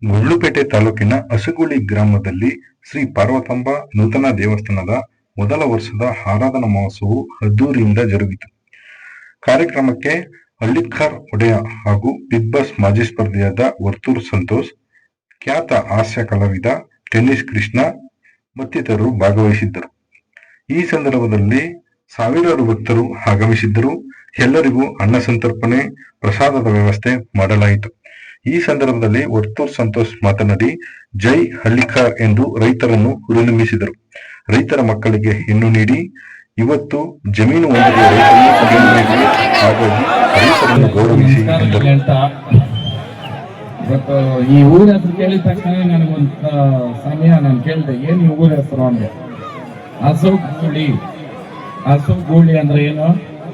ಗುಂಡ್ಲುಪೇಟೆ ತಾಲೂಕಿನ ಅಸಗುಳಿ ಗ್ರಾಮದಲ್ಲಿ ಶ್ರೀ ಪಾರ್ವತಾಂಬ ನೂತನ ದೇವಸ್ಥಾನದ ಮೊದಲ ವರ್ಷದ ಆರಾಧನಾ ಮಹೋತ್ಸವವು ಅದ್ದೂರಿಯಿಂದ ಜರುಗಿತು. ಕಾರ್ಯಕ್ರಮಕ್ಕೆ ಹಳ್ಳಿಕಾರ್ ಒಡೆಯ ಹಾಗೂ ಬಿಗ್ ಬಾಸ್ ಮಾಜಿ ಸ್ಪರ್ಧಿಯಾದ ವರ್ತೂರ್ ಸಂತೋಷ್, ಖ್ಯಾತ ಹಾಸ್ಯ ಕಲಾವಿದ ಟೆನ್ನಿಸ್ ಕೃಷ್ಣ ಮತ್ತಿತರರು ಭಾಗವಹಿಸಿದ್ದರು. ಈ ಸಂದರ್ಭದಲ್ಲಿ ಸಾವಿರಾರು ಭಕ್ತರು ಆಗಮಿಸಿದ್ದರು. ಎಲ್ಲರಿಗೂ ಅನ್ನ ಸಂತರ್ಪಣೆ, ಪ್ರಸಾದದ ವ್ಯವಸ್ಥೆ ಮಾಡಲಾಯಿತು. ಈ ಸಂದರ್ಭದಲ್ಲಿ ವರ್ತೂರ್ ಸಂತೋಷ್ ಮಾತನಾಡಿ, ಜೈ ಹಳ್ಳಿಕಾರ್ ಎಂದು ರೈತರನ್ನು ಹುರಿದುಂಬಿಸಿದರು. ರೈತರ ಮಕ್ಕಳಿಗೆ ಹೆಣ್ಣು ನೀಡಿ ಇವತ್ತು ಜಮೀನು ಹೊಂದಿರುವ ರೈತರನ್ನು ಹಾಗಾಗಿ ರೈತರನ್ನು ಗೌರವಿಸಿ ಎಂದರು. ಈ ಊರ ಹೆಸರು ಕೇಳಿದ ತಕ್ಷಣ ನನಗೊಂದು ಸಮಯ ನಾನು ಕೇಳಿದೆ, ಏನ್ ಈ ಊರ ಹೆಸರು ಅಂದ್ರೆ ಹಸು ಗೂಳಿ ಅಂದ್ರೆ ಏನು?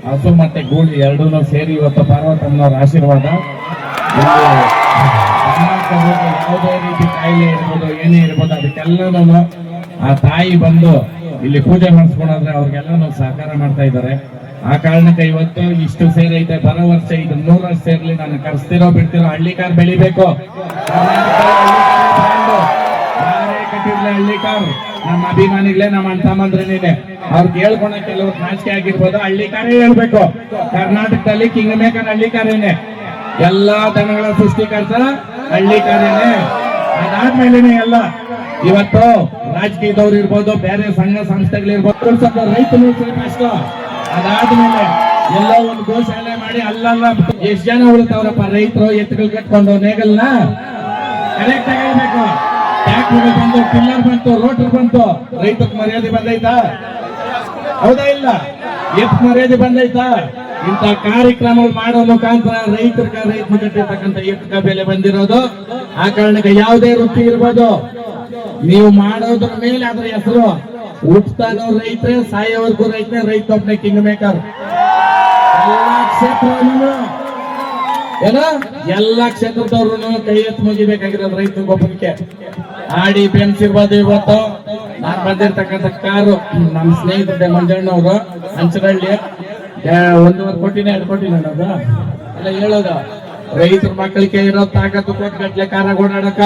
ಹಸು ಮತ್ತೆ ಗೂಳಿ ಎರಡೂ ಸೇರಿ ಇವತ್ತು ಪಾರ್ವತಮ್ಮನವರ ಆಶೀರ್ವಾದ. ಯಾವುದೇ ರೀತಿ ಕಾಯಿಲೆ ಇರ್ಬೋದು, ಏನೇ ಇರ್ಬೋದು, ಅದಕ್ಕೆಲ್ಲನೂ ಆ ತಾಯಿ ಬಂದು ಇಲ್ಲಿ ಪೂಜೆ ಮಾಡಿಸ್ಕೊಂಡ್ರೆ ಅವ್ರಿಗೆಲ್ಲನೂ ಸಹಕಾರ ಮಾಡ್ತಾ ಇದ್ದಾರೆ. ಆ ಕಾರಣಕ್ಕೆ ಇವತ್ತು ಇಷ್ಟು ಸೇರೈತೆ. ಬರೋ ವರ್ಷ ಇದು 100 ವರ್ಷ ಸೇರ್ಲಿ. ನಾನು ಕರ್ಸ್ತಿರೋ ಬಿಡ್ತಿರೋ ಹಳ್ಳಿಕಾರ್ ಬೆಳಿಬೇಕು. ಯಾರೇ ಕಟ್ಟಿರ್ಲಿ ಹಳ್ಳಿಕಾರ್ ನಮ್ಮ ಅಭಿಮಾನಿಗಳೇ, ನಮ್ಮ ಅಣ್ಣ ತಮ್ಮಂದ್ರೇನೆ. ಅವ್ರಿಗೆ ಹೇಳ್ಕೊಂಡ ಕೆಲವರು ನಾಚಿಕೆ ಆಗಿರ್ಬೋದು, ಹಳ್ಳಿಕಾರೇ ಹೇಳ್ಬೇಕು. ಕರ್ನಾಟಕದಲ್ಲಿ ಕಿಂಗ್ ಮೇಕರ್ ಹಳ್ಳಿಕಾರೇನೆ. ಎಲ್ಲಾ ದನಗಳ ಸೃಷ್ಟಿಕರ್ತ ಹಳ್ಳಿಕಾರೇನೆ. ಅದಾದ್ಮೇಲೆ ಎಲ್ಲ ಇವತ್ತು ರಾಜಕೀಯದವ್ರು ಇರ್ಬೋದು, ಬೇರೆ ಸಂಘ ಸಂಸ್ಥೆಗಳಿರ್ಬೋದು, ರೈತರು ಅಷ್ಟು. ಅದಾದ್ಮೇಲೆ ಎಲ್ಲ ಒಂದು ಗೋಶಾಲೆ ಮಾಡಿ ಅಲ್ಲಲ್ಲ ಎಷ್ಟು ಜನ ಉಳಿತಾವ್ರಪ್ಪ ರೈತರು. ಎತ್ತುಗಳು ಕಟ್ಕೊಂಡು ನೇಗಲ್ನ ಕರೆಕ್ಟ್ ಆಗಿ ಹೇಳ್ಬೇಕು. ಟ್ಯಾಕ್ಟರ್ ಬಂತು, ಟಿಲ್ಲರ್ ಬಂತು, ರೋಟರ್ ಬಂತು, ರೈತಕ್ಕೆ ಮರ್ಯಾದೆ ಬಂದೈತಾ? ಹೌದಾ ಇಲ್ಲ? ಎತ್ ಮರ್ಯಾದೆ ಬಂದೈತಾ? ಇಂಥ ಕಾರ್ಯಕ್ರಮ ಮಾಡೋ ಮುಖಾಂತರ ರೈತರ ಕಟ್ಟಿರ್ತಕ್ಕಂಥ ಎತ್ತಕ ಬೆಲೆ ಬಂದಿರೋದು. ಆ ಕಾರಣಕ್ಕೆ ಯಾವುದೇ ವೃತ್ತಿ ಇರ್ಬೋದು, ನೀವು ಮಾಡೋದ್ರ ಮೇಲೆ ಅದ್ರ ಹೆಸರು. ಹುಟ್ಟತಾನೋ ರೈತರೇ, ಸಾಯೋವರೆಗೂ ರೈತನೇ. ರೈತ ಒಬ್ಬನೇ ಕಿಂಗ್ ಮೇಕರ್. ಎಲ್ಲಾ ಕ್ಷೇತ್ರವನ್ನು ಎಲ್ಲಾ ಕ್ಷೇತ್ರದವ್ರು ಕೈ ಎತ್ತು ಮುಗಿಬೇಕಾಗಿರೋದು ರೈತ ಒಬ್ಬನಿಗೆ. ಆಡಿ ಬೆನ್ಸ್ ಇರ್ಬೋದು. ಇವತ್ತು ನಾನ್ ಬಂದಿರ್ತಕ್ಕಂಥ ಕಾರು ನಮ್ಮ ಸ್ನೇಹಿತರೆ ಮಂಜಣ್ಣವರು ಹಂಚನಹಳ್ಳಿ 1.5 ಕೋಟಿನೇ 2 ಕೋಟಿ ಅನ್ನೋದು ಎಲ್ಲ ಹೇಳೋದು. ರೈತರ ಮಕ್ಕಳಿಗೆ ಇರೋ ತಾಕತ್ತು ಕೊಟ್ಗಟ್ಲೆ ಕಾರಾಗ ಓಡಾಡಕ.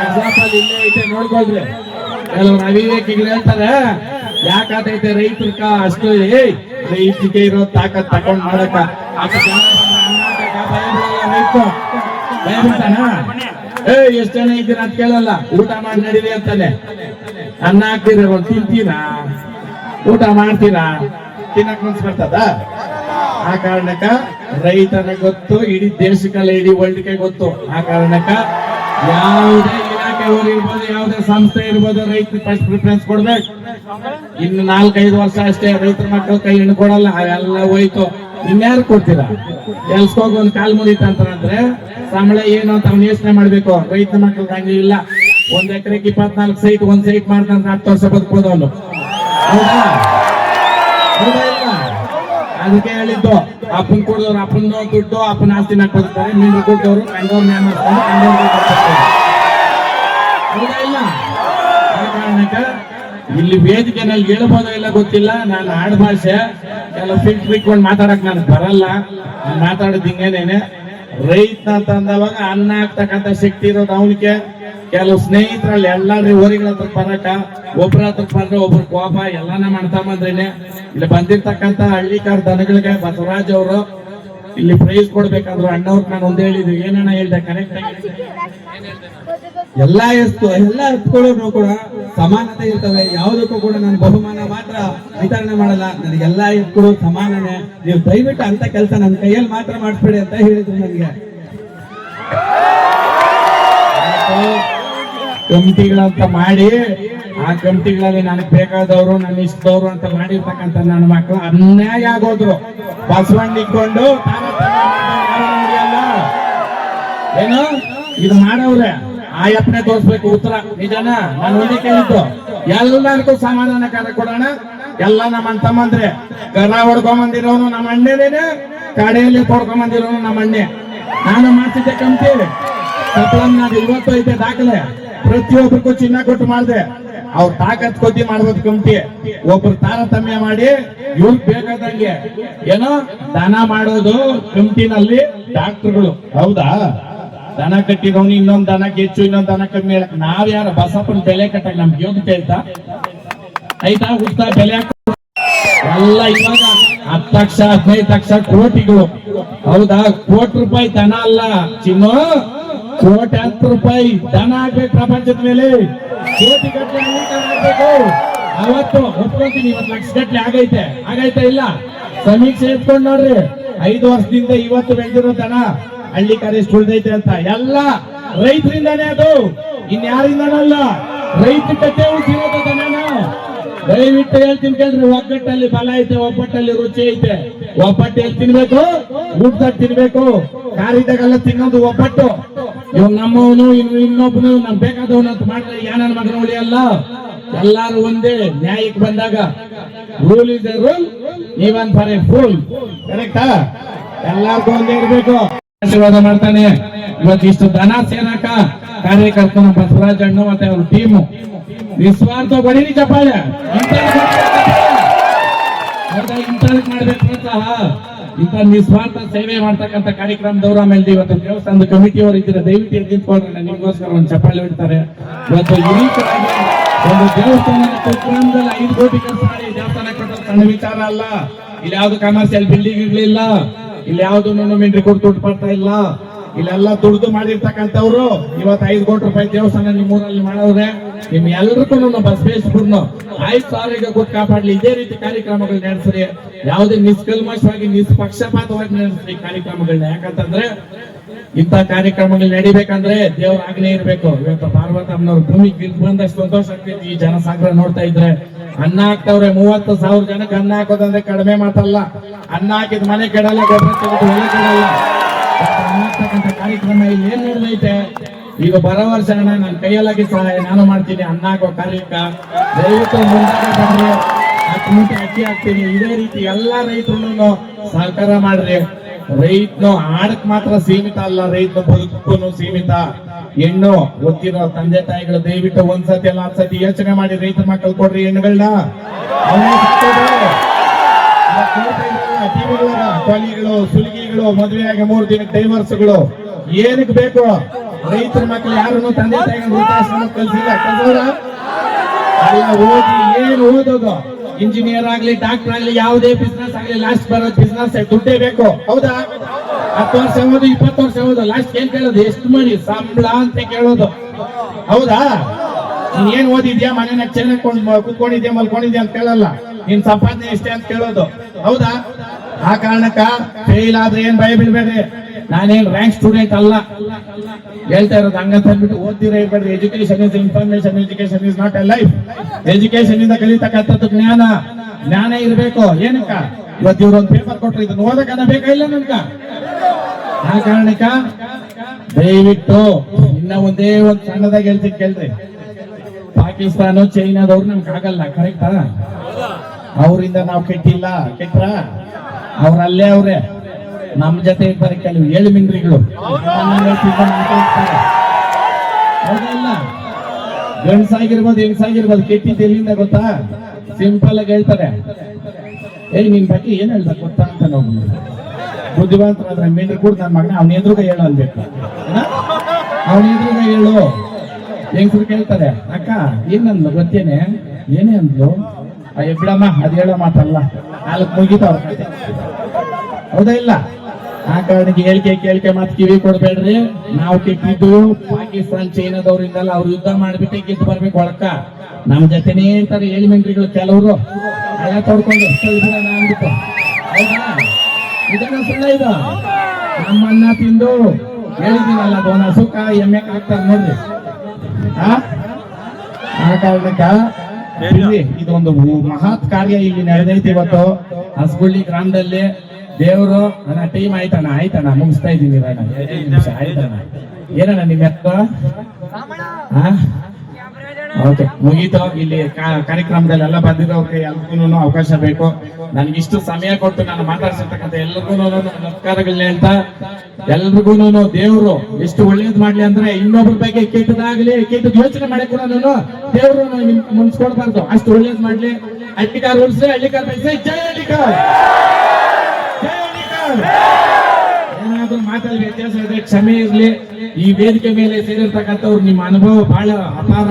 ಎಕ್ಸಾಂಪಲ್ ಇಲ್ಲೇ ಐತೆ, ನೋಡ್ಕೊಳ್ರಿ. ಕೆಲವ್ರು ಅವಿವೇಕಿಗಳು ಹೇಳ್ತಾರೆ, ಯಾಕಾತೈತೆ ರೈತರ ಅಷ್ಟು ರೈತರಿಗೆ ಇರೋ ತಾಕತ್ ತಕೊಂಡ್ ಮಾಡಕ. ಭಯ ಬಿಡ್ತಾನ? ಎಷ್ಟ್ ಜನ ಇದ್ದೀರ ಅಂತ ಕೇಳಲ್ಲ. ಊಟ ಮಾಡಿ ನಡೀರಿ ಅಂತಾನೆ. ಅನ್ನ ಹಾಕ್ತೀರ, ತಿಂತೀರಾ? ಊಟ ಮಾಡ್ತೀರಾ? ತಿನ್ನಕ್ ಮನ್ಸ್ ಬರ್ತದ? ಆ ಕಾರಣಕ್ಕ ರೈತರ ಗೊತ್ತು, ಇಡೀ ದೇಶಕ್ಕೆಲ್ಲ, ಇಡೀ ವರ್ಲ್ಡ್ಗೆ ಗೊತ್ತು. ಆ ಕಾರಣಕ್ಕ ಯಾವುದೇ ಇಲಾಖೆಯವರು ಇರ್ಬೋದು, ಯಾವುದೇ ಸಂಸ್ಥೆ ಇರ್ಬೋದು, ರೈತ ಫಸ್ಟ್ ಪ್ರಿಫರೆನ್ಸ್ ಕೊಡ್ಬೇಕು. ಇನ್ನು 4-5 ವರ್ಷ ಅಷ್ಟೇ ರೈತರ ಮಕ್ಕಳು ಕೈ ಹೆಣ್ಣು ಕೊಡಲ್ಲ. ಅವೆಲ್ಲ ಹೋಯ್ತು. ಇನ್ಯಾರು ಕೊಡ್ತೀರಾ? ಕೆಲ್ಸಕ್ಕೆ ಒಂದ್ ಕಾಲ್ ಮುರಿತಂದ್ರೆ ಸಂಬಳ ಏನು ಅಂತ ಅವ್ನು ಯೋಚನೆ ಮಾಡ್ಬೇಕು. ರೈತ ಮಕ್ಕಳಿಗೆ ಹಂಗೆ ಇಲ್ಲ. 1 ಎಕರೆಗೆ 24 ಸೈಟ್, 1 ಸೈಟ್ ಮಾಡ್ತಂದ್ರೆ 10 ವರ್ಷ ಬದುಕ್ಬೋದು ಅವನು. ಹೌದಾ? ಹೌದಾ ಇಲ್ಲ? ಅದಕ್ಕೆ ಹೇಳಿದ್ದು, ಅಪ್ಪನ್ ಕೊಡೋರು ಅಪ್ಪನ ದುಡ್ಡು ಅಪ್ಪನ ಆಸ್ತಿನ ಕೊಡ್ತಾರೆ. ಮೀನು ಕೊಟ್ಟವರು ಕಂಡವ್ರ ಹೌದಾ ಇಲ್ಲ? ಆ ಕಾರಣಕ್ಕೆ ಇಲ್ಲಿ ವೇದಿಕೆನಲ್ಲಿ ಹೇಳ್ಬೋದೋ ಇಲ್ಲ ಗೊತ್ತಿಲ್ಲ. ನಾನು ಆಡ್ಭಾಷೆ ಕೆಲವು ಫಿಲ್ಟರ್ ಇಟ್ಕೊಂಡು ಮಾತಾಡಕ್ ನನಗೆ ಬರಲ್ಲ. ನಾನು ಮಾತಾಡೋದು ಹಿಂಗೇನೇನೆ. ರೈತ ಅಂತ ಅಂದವಾಗ ಅನ್ನ ಹಾಕ್ತಕ್ಕಂಥ ಶಕ್ತಿ ಇರೋದು ಅವನಿಗೆ. ಕೆಲವು ಸ್ನೇಹಿತರಲ್ಲಿ ಎಲ್ಲಾದ್ರೂ ಊರಿಗಳ ಹತ್ರ ಬರಕ, ಒಬ್ರ ಹತ್ರ ಬಂದ್ರೆ ಒಬ್ರು ಕೋಪ, ಎಲ್ಲಾನ ಮಾಡ್ತಾ ಬಂದ್ರೇನೆ. ಇಲ್ಲಿ ಬಂದಿರ್ತಕ್ಕಂಥ ಹಳ್ಳಿಕಾರ್ ದನಗಳಿಗೆ ಬಸವರಾಜ್ ಅವರು ಇಲ್ಲಿ ಪ್ರೈಸ್ ಕೊಡ್ಬೇಕಾದ್ರು ಅಣ್ಣವ್ರಿಗೆ ನಾನು ಒಂದ್ ಹೇಳಿದ್ವಿ. ಏನನ್ನ ಹೇಳ್ದೆ ಕರೆಕ್ಟ್ ಆಗಿ? ಎಲ್ಲ ಎತ್ಕೊಳ್ಳೋರು ಕೂಡ ಸಮಾನತೆ ಇರ್ತವೆ. ಯಾವುದಕ್ಕೂ ಕೂಡ ನಾನು ಬಹುಮಾನ ಮಾತ್ರ ವಿತರಣೆ ಮಾಡಲ್ಲ. ನನಗೆಲ್ಲ ಎತ್ಕೊಳ್ಳೋ ಸಮಾನನೆ. ನೀವು ದಯವಿಟ್ಟು ಅಂತ ಕೆಲಸ ನನ್ನ ಕೈಯಲ್ಲಿ ಮಾತ್ರ ಮಾಡಿಸ್ಬೇಡಿ ಅಂತ ಹೇಳಿದ್ರು ನನಗೆ. ಕಮಿಟಿಗಳಂತ ಮಾಡಿ, ಆ ಕಮಿಟಿಗಳಲ್ಲಿ ನನಗೆ ಬೇಕಾದವರು, ನನ್ನ ಇಷ್ಟದವರು ಅಂತ ಮಾಡಿರ್ತಕ್ಕಂಥ ನನ್ನ ಮಕ್ಕಳು ಅನ್ಯಾಯ ಆಗೋದ್ರು. ಬಸವಣ್ಣ ಇಟ್ಕೊಂಡು ಏನು ಇದು ಮಾಡವ್ರೆ. ಆಯಪ್ಪನೆ ತೋರಿಸ್ಬೇಕು ಉತ್ತರ. ನಿಜನ? ನಾನು ಒಂದೇ ಕೇಳಿದ್ದು, ಎಲ್ಲರಿಗೂ ಸಮಾಧಾನಕಾರ ಕೊಡೋಣ. ಎಲ್ಲ ನಮ್ಮ ಅಣ್ಣ ತಮ್ಮಂದ್ರೆ. ಕರ ಹೊಡ್ಕೊಂಬಂದಿರೋನು ನಮ್ಮ ಅಣ್ಣನೇನೆ, ಕಡೆಯಲ್ಲಿ ತೊಡ್ಕೊಂಬಂದಿರೋನು ನಮ್ಮ ಅಣ್ಣೆ. ನಾನು ಮಾಡ್ತಿದ್ದೆ ಕಮಿಟಿ. ಸಪ್ಲಮ್ನಾಗ 50 ಐತೆ ದಾಖಲೆ. ಪ್ರತಿಯೊಬ್ಬರಿಗೂ ಚಿನ್ನ ಕೊಟ್ಟು ಮಾಡಿದೆ. ಅವ್ರ ತಾಕತ್ ಕೊದ್ದಿ ಮಾಡ್ಬೋದು ಕಮಿಟಿ. ಒಬ್ರು ತಾರತಮ್ಯ ಮಾಡಿ ಇವ್ರಿಗೆ ಬೇಕಾದಂಗೆ ಏನೋ ದನ ಮಾಡೋದು ಕಮಿಟಿನಲ್ಲಿ ಡಾಕ್ಟರ್ಗಳು. ಹೌದಾ? ದನ ಕಟ್ಟಿದವನು ಇನ್ನೊಂದ್ ದನಕ್ಕೆ ಹೆಚ್ಚು ಇನ್ನೊಂದ್ ದನ ಕಮ್ಮಿ ಹೇಳಕ್ ನಾವ್ ಯಾರ ಬಸಪ್ಪನ ಬೆಲೆ ಕಟ್ಟಕ್ ನಮ್ಗೆ ಯೋಗ್ಯತೆ ಆಯ್ತಾ ಉತ್ತಾ ಬೆಲೆ ಎಲ್ಲ ಇವಾಗ 10 ಲಕ್ಷ 15 ಲಕ್ಷ ಕೋಟಿಗಳು. ಹೌದಾ? ಕೋಟಿ ರೂಪಾಯಿ ದನ ಅಲ್ಲ ಚಿನ್ನು, ಕೋಟ್ಯಾಂತರ ರೂಪಾಯಿ ದನ ಆಗ್ಬೇಕು ಪ್ರಪಂಚದ ಮೇಲೆ. ಕೋಟಿ ಗಟ್ಟಲೆ ಆಗ್ಬೇಕು. ಅವತ್ತು ಒಪ್ಕೊಂತೀನಿ, 20 ಲಕ್ಷ ಗಟ್ಟಲೆ ಆಗೈತೆ ಇಲ್ಲ? ಸಮೀಕ್ಷೆ ಎತ್ಕೊಂಡ್ ನೋಡ್ರಿ, 5 ವರ್ಷದಿಂದ ಇವತ್ತು ಬೆಳೆದಿರೋ ದನ ಹಳ್ಳಿ ಕರೆ ಎಷ್ಟು ಉಳ್ದೈತೆ ಅಂತ. ಎಲ್ಲ ರೈತರಿಂದಾನೇ, ಅದು ಇನ್ಯಾರಿಂದನಲ್ಲ. ರೈತ ಕಟ್ಟೆ ಉಳಿಸಿರೋದು ದನನ. ದಯವಿಟ್ಟು ಹೇಳ್ತೀನಿ ಕೇಳ್ರಿ, ಒಗ್ಗಟ್ಟಲ್ಲಿ ಬಲ ಐತೆ, ಒಬ್ಬಟ್ಟಲ್ಲಿ ರುಚಿ ಐತೆ. ಒಬ್ಬಟ್ಟು ಎಲ್ಲಿ ತಿನ್ಬೇಕು? ಊಟದಾಗ ತಿನ್ಬೇಕು. ಕಾರಿದಾಗೆಲ್ಲ ತಿನ್ನೋದು ಒಬ್ಬಟ್ಟು. ಇವ್ ನಮ್ಮವನು ಇನ್ನೊಬ್ಬನು ನಮ್ ಬೇಕಾದವನು ಅಂತ ಮಾಡಿದ್ರೆ ಯಾನ ಮಗನ ಉಳಿಯಲ್ಲ. ಎಲ್ಲಾರು ಒಂದೇ. ನ್ಯಾಯಕ್ಕೆ ಬಂದಾಗ rule is A rule even for A pool. ಕರೆಕ್ಟಾ? ಎಲ್ಲಾರ್ಗೂ ಒಂದೇ ಇರ್ಬೇಕು. ಆಶೀರ್ವಾದ ಮಾಡ್ತಾನೆ. ಇವತ್ತು ಇಷ್ಟು ದನ ಸೇನಾಕ ಕಾರ್ಯಕರ್ತನ ಬಸವರಾಜ್ ಅಣ್ಣ ಮತ್ತೆ ಅವ್ರ ಟೀಮು ನಿಸ್ವಾರ್ಥ ಬಡೀರಿ ಚಪ್ಪಾಳೆ. ಇಂಥದಕ್ಕೆ ಮಾಡ್ಬೇಕು ಪ್ರೋತ್ಸಾಹ. ಇಂಥ ನಿಸ್ವಾರ್ಥ ಸೇವೆ ಮಾಡ್ತಕ್ಕಂಥ ಕಾರ್ಯಕ್ರಮದವ್ರು ಆಮೇಲೆ ಇವತ್ತು ದೇವಸ್ಥಾನದ ಕಮಿಟಿಯವರು ಇದ್ದಾರೆ. ದಯವಿಟ್ಟು ಎದ್ದು ನಿಂತ್ಕೊಂಡ್ರೆ ನಿಮ್ಗೋಸ್ಕರ ಒಂದು ಚಪ್ಪಾಳೆ ಬಿಡ್ತಾರೆ. ಇವತ್ತು ಯುನೀಕರಾಗಿ ಒಂದು ದೇವಸ್ಥಾನ ಕುಗ್ರಾಮದಲ್ಲಿ 5 ಕೋಟಿ ಖರ್ಚು ಮಾಡಿ ದೇವಸ್ಥಾನ ಕಟ್ಟೋದು ಸಣ್ಣ ವಿಚಾರ ಅಲ್ಲ. ಇಲ್ಲಿ ಯಾವ್ದು ಕಮರ್ಷಿಯಲ್ ಬಿಲ್ಡಿಂಗ್ ಇಲ್ಲ, ಇಲ್ಲಿ ಯಾವ್ದು ಮಿಂಡ್ರಿ ಕೊಟ್ಟು ದುಡ್ಡು ಬರ್ತಾ ಇಲ್ಲ. ಇಲ್ಲೆಲ್ಲ ದುಡ್ದು ಮಾಡಿರ್ತಕ್ಕಂಥವ್ರು ಇವತ್ತು 5 ಕೋಟಿ ರೂಪಾಯಿ ದೇವಸ್ಥಾನ ನಿಮ್ಮೂರಲ್ಲಿ ಮಾಡವ್ರೆ. ನಿಮ್ ಎಲ್ರಿಗೂ ಬಸವೇಶ್ವರನು ಆಯ್ತು ಆರೋಗ್ಯ ಕೊಟ್ಟು ಕಾಪಾಡ್ಲಿ. ಇದೇ ರೀತಿ ಕಾರ್ಯಕ್ರಮಗಳು ನಡೆಸ್ರಿ. ಯಾವುದೇ ನಿಷ್ಕಲ್ಮಶವಾಗಿ ನಿಷ್ಪಕ್ಷಪಾತವಾಗಿ ನಡೆಸ್ರಿ ಕಾರ್ಯಕ್ರಮಗಳನ್ನ. ಯಾಕಂತಂದ್ರೆ ಇಂಥ ಕಾರ್ಯಕ್ರಮಗಳು ನಡಿಬೇಕಂದ್ರೆ ದೇವ್ರ ಆಜ್ಞೆ ಇರ್ಬೇಕು. ಇವತ್ತು ಪಾರ್ವತಮ್ಮನವ್ರ ಭೂಮಿಗೆ ಬಂದಷ್ಟು ಸಂತೋಷ ಆಗ್ತೈತಿ. ಈ ಜನಸಾಗರ ನೋಡ್ತಾ ಇದ್ರೆ ಅನ್ನ ಹಾಕ್ತವ್ರೆ. 30,000 ಜನಕ್ಕೆ ಅನ್ನ ಹಾಕೋದಂದ್ರೆ ಕಡಿಮೆ ಮಾತಲ್ಲ. ಅನ್ನ ಹಾಕಿದ ಮನೆ ಕೆಡಲ್ಲ, ಗೊಬ್ಬರ ತೆಗೆದು ಹೊಲ ಕೆಡಲ್ಲ. ಅನ್ನತಕ್ಕಂಥ ಕಾರ್ಯಕ್ರಮ ಇಲ್ಲಿ ಏನ್ ನಡೆದೈತೆ ಈಗ ಬರೋ ವರ್ಷ ನನ್ನ ಕೈಯಲ್ಲಾಗಿ ಸಹಾಯ ನಾನು ಮಾಡ್ತೀನಿ. ಅನ್ನ ಹಾಕೋ ಕಾರ್ಯಕ್ಕ ದಯವಿಟ್ಟು ಮುಂದಾಗಿ ಬಂದ್ರೆ 10 ಮೂಟೆ ಅಕ್ಕಿ ಹಾಕ್ತೀನಿ. ಇದೇ ರೀತಿ ಎಲ್ಲಾ ರೈತರು ಸಹಕಾರ ಮಾಡ್ರಿ. ರೈತನು ಆಡಕ್ ಮಾತ್ರ ಸೀಮಿತ ಅಲ್ಲ, ರೈತನ ಬದುಕು ಸೀಮಿತ. ಹೆಣ್ಣು ಗೊತ್ತಿರೋ ತಂದೆ ತಾಯಿಗಳು ದಯವಿಟ್ಟು ಒಂದ್ಸತಿ ಎಲ್ಲ 10 ಸತಿ ಯೋಚನೆ ಮಾಡಿ ರೈತ ಮಕ್ಕಳು ಕೊಡ್ರಿ ಹೆಣ್ಣುಗಳನ್ನ. ಕೊಲಿಗಳು ಸುಲಿಗೆಗಳು ಮದುವೆಯಾಗಿ 3 ದಿನ ಡೈವರ್ಸ್ಗಳು ಏನಕ್ಕೆ ಬೇಕು? ರೈತರ ಮಕ್ಕಳು ಯಾರನ್ನು ತಂದೆ ತಾಯಿಗಳು ವೃದ್ಧಾಶ್ರಮ ಕಲ್ಸಿಲ್ಲ. ಅಲ್ಲ ಓದಿ ಏನು ಓದೋದು? ಇಂಜಿನಿಯರ್ ಆಗ್ಲಿ ಡಾಕ್ಟರ್ ಆಗ್ಲಿ ಯಾವುದೇ ಬಿಸ್ನೆಸ್ ಆಗ್ಲಿ ಲಾಸ್ಟ್ ಬರೋ ಬಿಸ್ನೆಸ್ ದುಡ್ಡೇ ಬೇಕು. ಹೌದಾ? 10 ವರ್ಷ ಓದು 20 ವರ್ಷ ಓದು ಲಾಸ್ಟ್ ಏನ್ ಕೇಳೋದು? ಎಷ್ಟು ಮಾಡಿ ಸಂಬಳ ಅಂತ ಕೇಳೋದು. ಹೌದಾ? ನೀನ್ ಏನ್ ಓದಿದ್ಯಾ, ಮನೆಯಾಗ ಚೆನ್ನಾಗಿ ಕುತ್ಕೊಂಡಿದ್ಯಾ ಮಲ್ಕೊಂಡಿದ್ಯಾ ಅಂತ ಕೇಳಲ್ಲ. ನಿನ್ ಸಂಪಾದನೆ ಎಷ್ಟೇ ಅಂತ ಕೇಳೋದು. ಹೌದಾ? ಆ ಕಾರಣಕ್ಕ ಫೇಲ್ ಆದ್ರೆ ಏನ್ ಭಯ ಬೀಳ್ಬೇಡ್ರಿ. ನಾನೇನ್ ರ್ಯಾಂಕ್ ಸ್ಟೂಡೆಂಟ್ ಅಲ್ಲ ಹೇಳ್ತಾ ಇರೋದು. ಹಂಗಂತ ಅಂದ್ಬಿಟ್ಟು ಓದ್ತಿರ ಇರ್ಬೇಡ್ರಿ. Education is information, education is not a life. Education ಇಂದ ಕಲಿತಕ್ಕಂಥದ್ದು ಜ್ಞಾನ ಇರ್ಬೇಕು. ಏನಕ್ಕ ಇವತ್ತು ಇವ್ರೊಂದು ಪೇಪರ್ ಕೊಟ್ರು, ಇದನ್ನ ಓದಕ್ಕನ ಬೇಕಾ ಇಲ್ಲ ನನ್ಕ? ಆ ಕಾರಣಕ್ಕ ದಯವಿಟ್ಟು ಇನ್ನ ಒಂದೇ ಒಂದು ಸಣ್ಣದಾಗ ಹೇಳ್ತೀನಿ ಕೇಳ್ರಿ. ಪಾಕಿಸ್ತಾನ ಚೈನಾದವ್ರು ನಮ್ಗೆ ಆಗಲ್ಲ. ಕರೆಕ್ಟಾ? ಅವರಿಂದ ನಾವು ಕೆಟ್ಟಿಲ್ಲ. ಕೆಟ್ರ ಅವ್ರಲ್ಲೇ ಅವ್ರೆ ನಮ್ ಜೊತೆ ಇರ್ತಾರೆ ಕೆಲವು ಏಳು ಮಿಂಡ್ರಿಗಳು. ಹೌದಲ್ಲ? ಗಂಡ್ಸಾಗಿರ್ಬೋದು ಹೆಂಗ್ಸಾಗಿರ್ಬೋದು ಕೆಟ್ಟಿದ್ದು ಎಲ್ಲಿಂದ ಗೊತ್ತಾ? ಸಿಂಪಲ್ ಆಗಿ ಹೇಳ್ತಾರೆ, ನಿನ್ ಬಗ್ಗೆ ಏನ್ ಹೇಳ್ದ ಗೊತ್ತಾ ಅಂತ. ನಾವು ಬುದ್ಧಿವಂತರಾದ್ರೆ ಮಿಂಡ್ರಿ ಕೂಡ ನನ್ನ ಮಗನ ಅವನ ಎದುರುಗ ಹೇಳು ಅನ್ಬೇಕು. ಅವನ ಎದುರುಗ ಹೇಳು. ಹೆಂಗ್ಸರು ಕೇಳ್ತಾರೆ, ಅಕ್ಕ ಏನಂದ್ಲು ಗೊತ್ತೇನೆ? ಏನೇ ಅಂದ್ಲು? ಬಿಡಮ್ಮ ಅದ್ ಹೇಳೋ ಮಾತಲ್ಲ, ನಾಲ್ಕು ಮುಗಿತಾವ. ಹೌದಾ ಇಲ್ಲ? ಆ ಕಾರಣಕ್ಕೆ ಹೇಳಿಕೆ ಮಾತು ಕಿವಿ ಕೊಡ್ಬೇಡ್ರಿ. ನಾವು ಕೆಟ್ಟಿದ್ದು ಪಾಕಿಸ್ತಾನ ಚೈನಾದವ್ರಿಂದಲ್ಲ. ಅವ್ರು ಯುದ್ಧ ಮಾಡ್ಬಿಟ್ಟೆ ಗೆದ್ದು ಬರ್ಬೇಕು ಒಳಕ. ನಮ್ ಜೊತೆನೇ ಇರ್ತಾರೆ ಎಲಿಮೆಂಟ್ರಿಗಳು ಕೆಲವರು. ಹಳ ತೊಡ್ಕೊಂಡು ಅಂದ್ಬಿಟ್ಟು. ಹೌದಾ? ಇದನ್ನ ಸುಳ್ಳ ಇದು. ನಮ್ಮನ್ನ ತಿಂದು ಹೇಳಿದ್ದೀನಲ್ಲ, ಅದೊಂದು ಹಸುಕ ಎಮ್ಮೆ ಹಾಕ್ತಾರೆ ನೋಡ್ರಿ. ಆ ಕಾರಣಕ್ಕ ಇದೊಂದು ಮಹತ್ ಕಾರ್ಯ ಇಲ್ಲಿ ನಡೆದೈತಿ ಇವತ್ತು ಹಸಗುಳ್ಳಿ ಗ್ರಾಮದಲ್ಲಿ. ದೇವರು ನನ್ನ ಟೀಮ್ ಆಯ್ತಣ್ಣ ಮುಗಿಸ್ತಾ ಇದ್ದೀನಿ. 15 ನಿಮಿಷ ಆಯ್ತಣ್ಣ. ಏನಣ್ಣ ನಿಮ್ಮ ಹೆಸರು? ಓಕೆ, ಮುಗೀತು. ಇಲ್ಲಿ ಕಾರ್ಯಕ್ರಮದಲ್ಲಿ ಎಲ್ಲ ಬಂದಿರೋರಿಗೆ ಎಲ್ರಿಗೂ ಅವಕಾಶ ಬೇಕು. ನನ್ಗಿಷ್ಟು ಸಮಯ ಕೊಟ್ಟು ನಾನು ಮಾತಾಡ್ಸಿರ್ತಕ್ಕಂಥ ಎಲ್ರಿಗೂ ನಮಸ್ಕಾರಗಳನ್ನ ಹೇಳ್ತಾ, ಎಲ್ರಿಗೂ ದೇವ್ರು ಎಷ್ಟು ಒಳ್ಳೇದ್ ಮಾಡ್ಲಿ ಅಂದ್ರೆ ಇನ್ನೊಬ್ರ ಬಗ್ಗೆ ಕೆಟ್ಟದಾಗ್ಲಿ ಕೆಟ್ಟದ್ ಯೋಚನೆ ಮಾಡಿ ಕೂಡ ದೇವ್ರು ಮುನ್ಸ್ಕೊಡ್ಬಾರ್ದು. ಅಷ್ಟು ಒಳ್ಳೇದ್ ಮಾಡ್ಲಿ. ಹಳ್ಳಿಕಾರ್ ಉಳಿಸ್ರಿ, ಹಳ್ಳಿಕಾರ್ ಬಯಸ್ರಿ. ಜೈ ಹಳ್ಳಿಕಾರ್, ಜೈ ಹಳ್ಳಿಕಾರ್. ಏನಾದ್ರು ಮಾತಲ್ಲಿ ವ್ಯತ್ಯಾಸ ಇದೆ ಕ್ಷಮೆ ಇರ್ಲಿ. ಈ ವೇದಿಕೆ ಮೇಲೆ ಸೇರಿರ್ತಕ್ಕಂಥವ್ರು ನಿಮ್ಮ ಅನುಭವ ಬಹಳ ಅಪಾರ.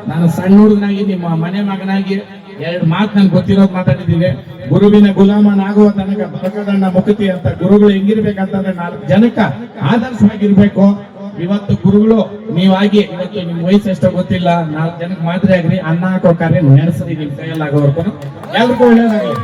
ನಾನು ಸಣ್ಣ ಹುಡುಗನಾಗಿ ನಿಮ್ಮ ಮನೆ ಮಗನಾಗಿ 2 ಮಾತು ನನ್ಗೆ ಗೊತ್ತಿರೋದು ಮಾತಾಡಿದ್ದೀನಿ. ಗುರುವಿನ ಗುಲಾಮನಾಗುವ ತನಕ ಬರಕದಣ್ಣ ಮುಕ್ತಿ ಅಂತ ಗುರುಗಳು ಹೆಂಗಿರ್ಬೇಕಂತಂದ್ರೆ 4 ಜನಕ್ಕ ಆದರ್ಶವಾಗಿರ್ಬೇಕು. ಇವತ್ತು ಗುರುಗಳು ನೀವಾಗಿ ಇವತ್ತು ನಿಮ್ ವಯಸ್ಸು ಎಷ್ಟೋ ಗೊತ್ತಿಲ್ಲ, 4 ಜನಕ್ಕೆ ಮಾದರಿ ಆಗ್ರಿ, ಅನ್ನ ಹಾಕೋ ಕಾರ್ಯ ನಡೆಸ್ರಿ ನಿಮ್ ಕೈಯಲ್ಲಿ ಆಗೋವರೆಗೂ. ಎಲ್ರಿಗೂ ಒಳ್ಳೇದಾಗಲಿ.